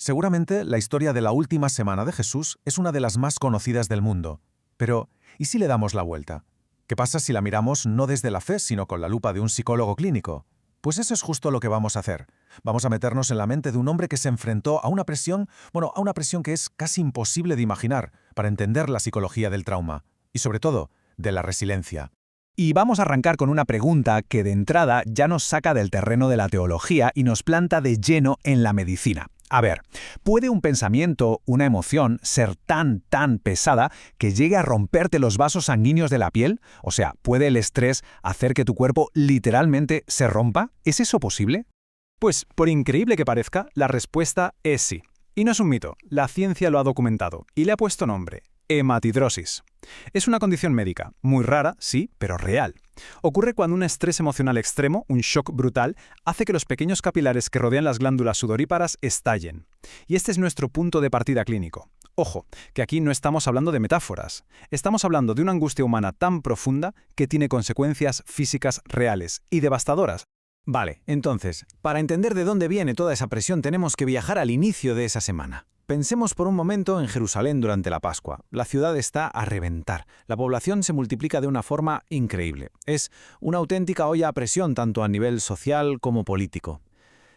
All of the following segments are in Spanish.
Seguramente la historia de la última semana de Jesús es una de las más conocidas del mundo. Pero, ¿y si le damos la vuelta? ¿Qué pasa si la miramos no desde la fe, sino con la lupa de un psicólogo clínico? Pues eso es justo lo que vamos a hacer. Vamos a meternos en la mente de un hombre que se enfrentó a una presión, a una presión que es casi imposible de imaginar para entender la psicología del trauma. Y sobre todo, de la resiliencia. Y vamos a arrancar con una pregunta que de entrada ya nos saca del terreno de la teología y nos planta de lleno en la medicina. A ver, ¿puede un pensamiento, una emoción, ser tan pesada que llegue a romperte los vasos sanguíneos de la piel? O sea, ¿puede el estrés hacer que tu cuerpo literalmente se rompa? ¿Es eso posible? Pues, por increíble que parezca, la respuesta es sí. Y no es un mito, la ciencia lo ha documentado y le ha puesto nombre: hematidrosis. Es una condición médica, muy rara, sí, pero real. Ocurre cuando un estrés emocional extremo, un shock brutal, hace que los pequeños capilares que rodean las glándulas sudoríparas estallen. Y este es nuestro punto de partida clínico. Ojo, que aquí no estamos hablando de metáforas. Estamos hablando de una angustia humana tan profunda que tiene consecuencias físicas reales y devastadoras. Vale, entonces, para entender de dónde viene toda esa presión tenemos que viajar al inicio de esa semana. Pensemos por un momento en Jerusalén durante la Pascua. La ciudad está a reventar. La población se multiplica de una forma increíble. Es una auténtica olla a presión tanto a nivel social como político.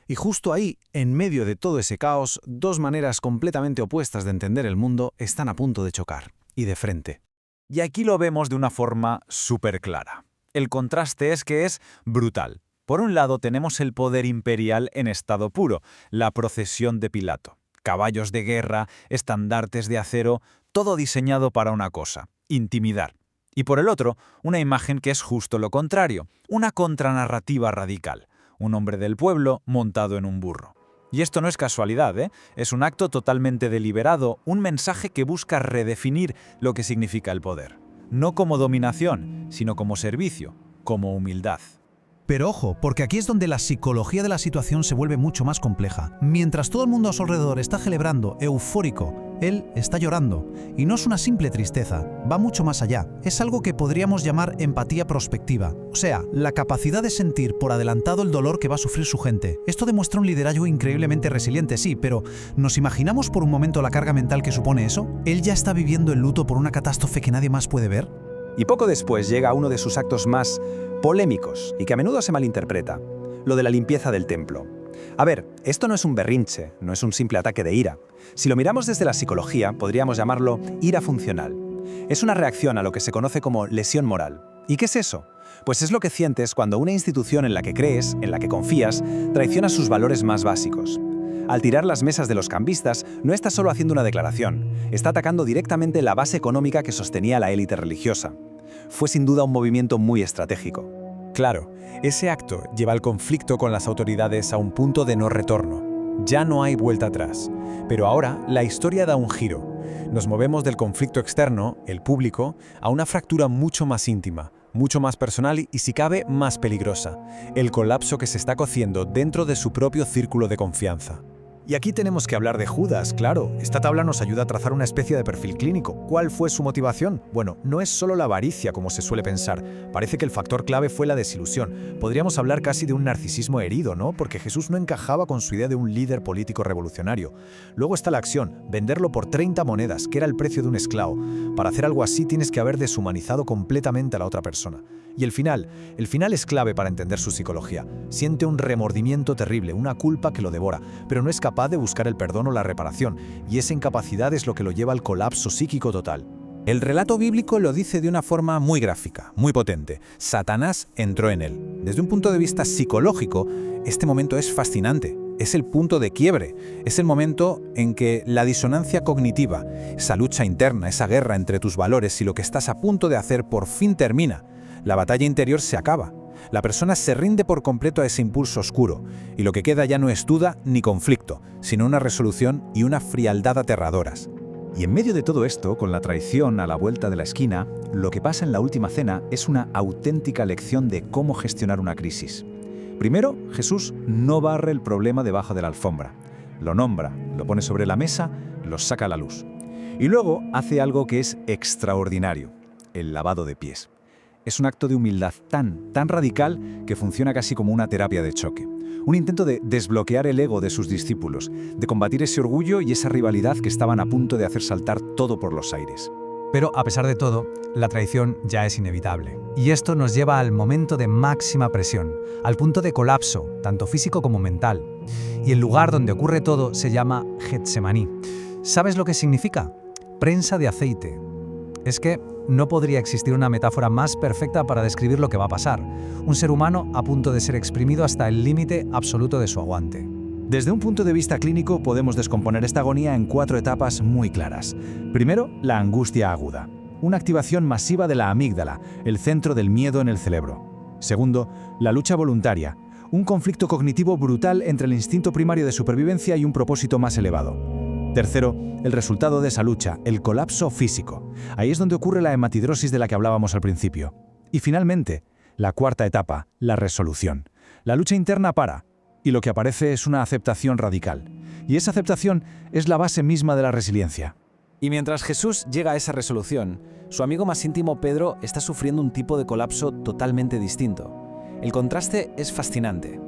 Y justo ahí, en medio de todo ese caos, dos maneras completamente opuestas de entender el mundo están a punto de chocar, y de frente. Y aquí lo vemos de una forma súper clara. El contraste es que es brutal. Por un lado tenemos el poder imperial en estado puro, la procesión de Pilato. Caballos de guerra, estandartes de acero, todo diseñado para una cosa: intimidar. Y por el otro, una imagen que es justo lo contrario, una contranarrativa radical. Un hombre del pueblo montado en un burro. Y esto no es casualidad, ¿eh? Es un acto totalmente deliberado, un mensaje que busca redefinir lo que significa el poder. No como dominación, sino como servicio, como humildad. Pero ojo, porque aquí es donde la psicología de la situación se vuelve mucho más compleja. Mientras todo el mundo a su alrededor está celebrando, eufórico, él está llorando. Y no es una simple tristeza, va mucho más allá. Es algo que podríamos llamar empatía prospectiva. O sea, la capacidad de sentir por adelantado el dolor que va a sufrir su gente. Esto demuestra un liderazgo increíblemente resiliente, sí, pero ¿nos imaginamos por un momento la carga mental que supone eso? Él ya está viviendo el luto por una catástrofe que nadie más puede ver. Y poco después llega uno de sus actos más polémicos y que a menudo se malinterpreta: lo de la limpieza del templo. A ver, esto no es un berrinche, no es un simple ataque de ira. Si lo miramos desde la psicología, podríamos llamarlo ira funcional. Es una reacción a lo que se conoce como lesión moral. ¿Y qué es eso? Pues es lo que sientes cuando una institución en la que crees, en la que confías, traiciona sus valores más básicos. Al tirar las mesas de los cambistas, no está solo haciendo una declaración, está atacando directamente la base económica que sostenía la élite religiosa. Fue sin duda un movimiento muy estratégico. Claro, ese acto lleva el conflicto con las autoridades a un punto de no retorno. Ya no hay vuelta atrás. Pero ahora la historia da un giro. Nos movemos del conflicto externo, el público, a una fractura mucho más íntima, mucho más personal y, si cabe, más peligrosa: el colapso que se está cociendo dentro de su propio círculo de confianza. Y aquí tenemos que hablar de Judas, claro. Esta tabla nos ayuda a trazar una especie de perfil clínico. ¿Cuál fue su motivación? Bueno, no es solo la avaricia, como se suele pensar. Parece que el factor clave fue la desilusión. Podríamos hablar casi de un narcisismo herido, ¿no? Porque Jesús no encajaba con su idea de un líder político revolucionario. Luego está la acción: venderlo por 30 monedas, que era el precio de un esclavo. Para hacer algo así tienes que haber deshumanizado completamente a la otra persona. Y el final es clave para entender su psicología. Siente un remordimiento terrible, una culpa que lo devora, pero no es capaz de buscar el perdón o la reparación, y esa incapacidad es lo que lo lleva al colapso psíquico total. El relato bíblico lo dice de una forma muy gráfica, muy potente: Satanás entró en él. Desde un punto de vista psicológico, este momento es fascinante. Es el punto de quiebre, es el momento en que la disonancia cognitiva, esa lucha interna, esa guerra entre tus valores y lo que estás a punto de hacer por fin termina. La batalla interior se acaba. La persona se rinde por completo a ese impulso oscuro, y lo que queda ya no es duda ni conflicto, sino una resolución y una frialdad aterradoras. Y en medio de todo esto, con la traición a la vuelta de la esquina, lo que pasa en la última cena es una auténtica lección de cómo gestionar una crisis. Primero, Jesús no barre el problema debajo de la alfombra. Lo nombra, lo pone sobre la mesa, lo saca a la luz. Y luego hace algo que es extraordinario: el lavado de pies. Es un acto de humildad tan radical que funciona casi como una terapia de choque. Un intento de desbloquear el ego de sus discípulos, de combatir ese orgullo y esa rivalidad que estaban a punto de hacer saltar todo por los aires. Pero, a pesar de todo, la traición ya es inevitable. Y esto nos lleva al momento de máxima presión, al punto de colapso, tanto físico como mental. Y el lugar donde ocurre todo se llama Getsemaní. ¿Sabes lo que significa? Prensa de aceite. Es que no podría existir una metáfora más perfecta para describir lo que va a pasar. Un ser humano a punto de ser exprimido hasta el límite absoluto de su aguante. Desde un punto de vista clínico podemos descomponer esta agonía en 4 etapas muy claras. Primero, la angustia aguda. Una activación masiva de la amígdala, el centro del miedo en el cerebro. Segundo, la lucha voluntaria. Un conflicto cognitivo brutal entre el instinto primario de supervivencia y un propósito más elevado. Tercero, el resultado de esa lucha, el colapso físico. Ahí es donde ocurre la hematidrosis de la que hablábamos al principio. Y finalmente, la 4ª etapa, la resolución. La lucha interna para, y lo que aparece es una aceptación radical. Y esa aceptación es la base misma de la resiliencia. Y mientras Jesús llega a esa resolución, su amigo más íntimo Pedro está sufriendo un tipo de colapso totalmente distinto. El contraste es fascinante.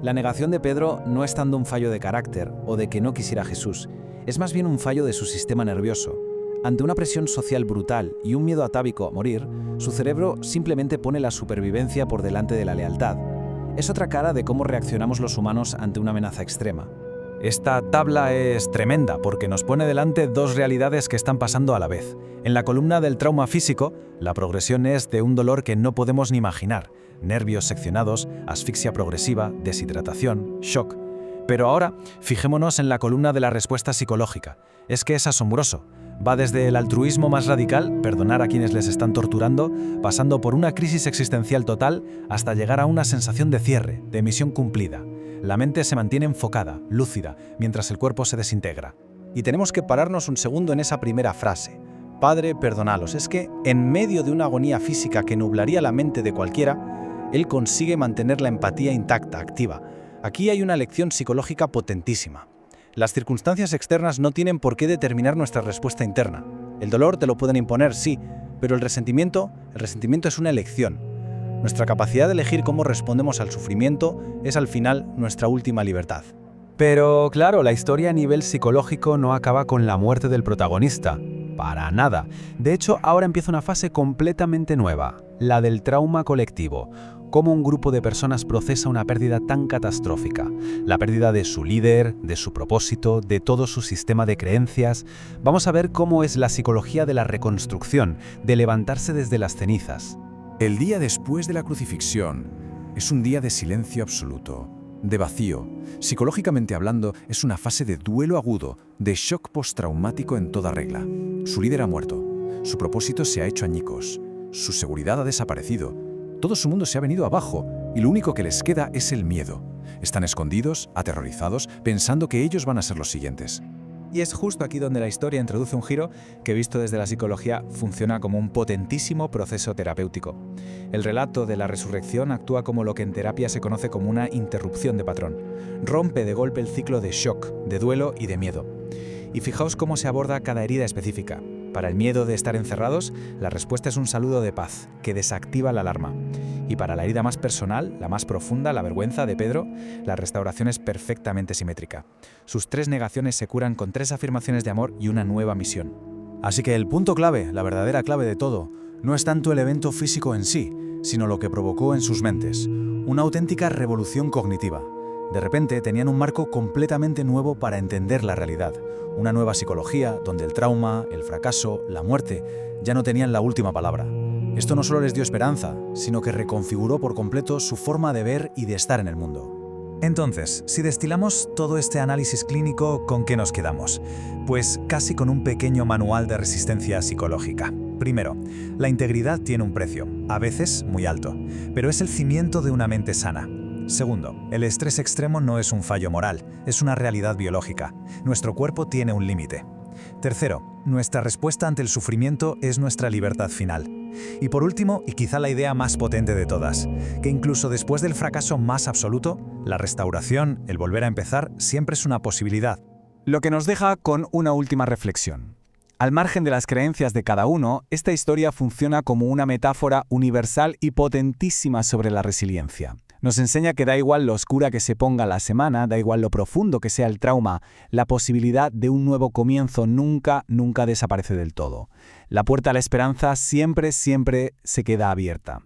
La negación de Pedro no es tanto un fallo de carácter o de que no quisiera a Jesús, es más bien un fallo de su sistema nervioso. Ante una presión social brutal y un miedo atávico a morir, su cerebro simplemente pone la supervivencia por delante de la lealtad. Es otra cara de cómo reaccionamos los humanos ante una amenaza extrema. Esta tabla es tremenda porque nos pone delante 2 realidades que están pasando a la vez. En la columna del trauma físico, la progresión es de un dolor que no podemos ni imaginar. Nervios seccionados, asfixia progresiva, deshidratación, shock. Pero ahora, fijémonos en la columna de la respuesta psicológica. Es que es asombroso. Va desde el altruismo más radical, perdonar a quienes les están torturando, pasando por una crisis existencial total, hasta llegar a una sensación de cierre, de misión cumplida. La mente se mantiene enfocada, lúcida, mientras el cuerpo se desintegra. Y tenemos que pararnos un segundo en esa primera frase. Padre, perdónalos. Es que, en medio de una agonía física que nublaría la mente de cualquiera, él consigue mantener la empatía intacta, activa. Aquí hay una lección psicológica potentísima. Las circunstancias externas no tienen por qué determinar nuestra respuesta interna. El dolor te lo pueden imponer, sí, pero el resentimiento es una elección. Nuestra capacidad de elegir cómo respondemos al sufrimiento es al final nuestra última libertad. Pero claro, la historia a nivel psicológico no acaba con la muerte del protagonista. Para nada. De hecho, ahora empieza una fase completamente nueva, la del trauma colectivo. Cómo un grupo de personas procesa una pérdida tan catastrófica. La pérdida de su líder, de su propósito, de todo su sistema de creencias. Vamos a ver cómo es la psicología de la reconstrucción, de levantarse desde las cenizas. El día después de la crucifixión es un día de silencio absoluto, de vacío. Psicológicamente hablando, es una fase de duelo agudo, de shock postraumático en toda regla. Su líder ha muerto, su propósito se ha hecho añicos, su seguridad ha desaparecido, todo su mundo se ha venido abajo y lo único que les queda es el miedo. Están escondidos, aterrorizados, pensando que ellos van a ser los siguientes. Y es justo aquí donde la historia introduce un giro que, visto desde la psicología, funciona como un potentísimo proceso terapéutico. El relato de la resurrección actúa como lo que en terapia se conoce como una interrupción de patrón. Rompe de golpe el ciclo de shock, de duelo y de miedo. Y fijaos cómo se aborda cada herida específica. Para el miedo de estar encerrados, la respuesta es un saludo de paz, que desactiva la alarma. Y para la herida más personal, la más profunda, la vergüenza de Pedro, la restauración es perfectamente simétrica. Sus 3 negaciones se curan con 3 afirmaciones de amor y una nueva misión. Así que el punto clave, la verdadera clave de todo, no es tanto el evento físico en sí, sino lo que provocó en sus mentes. Una auténtica revolución cognitiva. De repente tenían un marco completamente nuevo para entender la realidad. Una nueva psicología donde el trauma, el fracaso, la muerte ya no tenían la última palabra. Esto no solo les dio esperanza, sino que reconfiguró por completo su forma de ver y de estar en el mundo. Entonces, si destilamos todo este análisis clínico, ¿con qué nos quedamos? Pues casi con un pequeño manual de resistencia psicológica. Primero, la integridad tiene un precio, a veces muy alto, pero es el cimiento de una mente sana. Segundo, el estrés extremo no es un fallo moral, es una realidad biológica. Nuestro cuerpo tiene un límite. Tercero, nuestra respuesta ante el sufrimiento es nuestra libertad final. Y por último, y quizá la idea más potente de todas, que incluso después del fracaso más absoluto, la restauración, el volver a empezar, siempre es una posibilidad. Lo que nos deja con una última reflexión. Al margen de las creencias de cada uno, esta historia funciona como una metáfora universal y potentísima sobre la resiliencia. Nos enseña que da igual lo oscura que se ponga la semana, da igual lo profundo que sea el trauma, la posibilidad de un nuevo comienzo nunca desaparece del todo. La puerta a la esperanza siempre se queda abierta.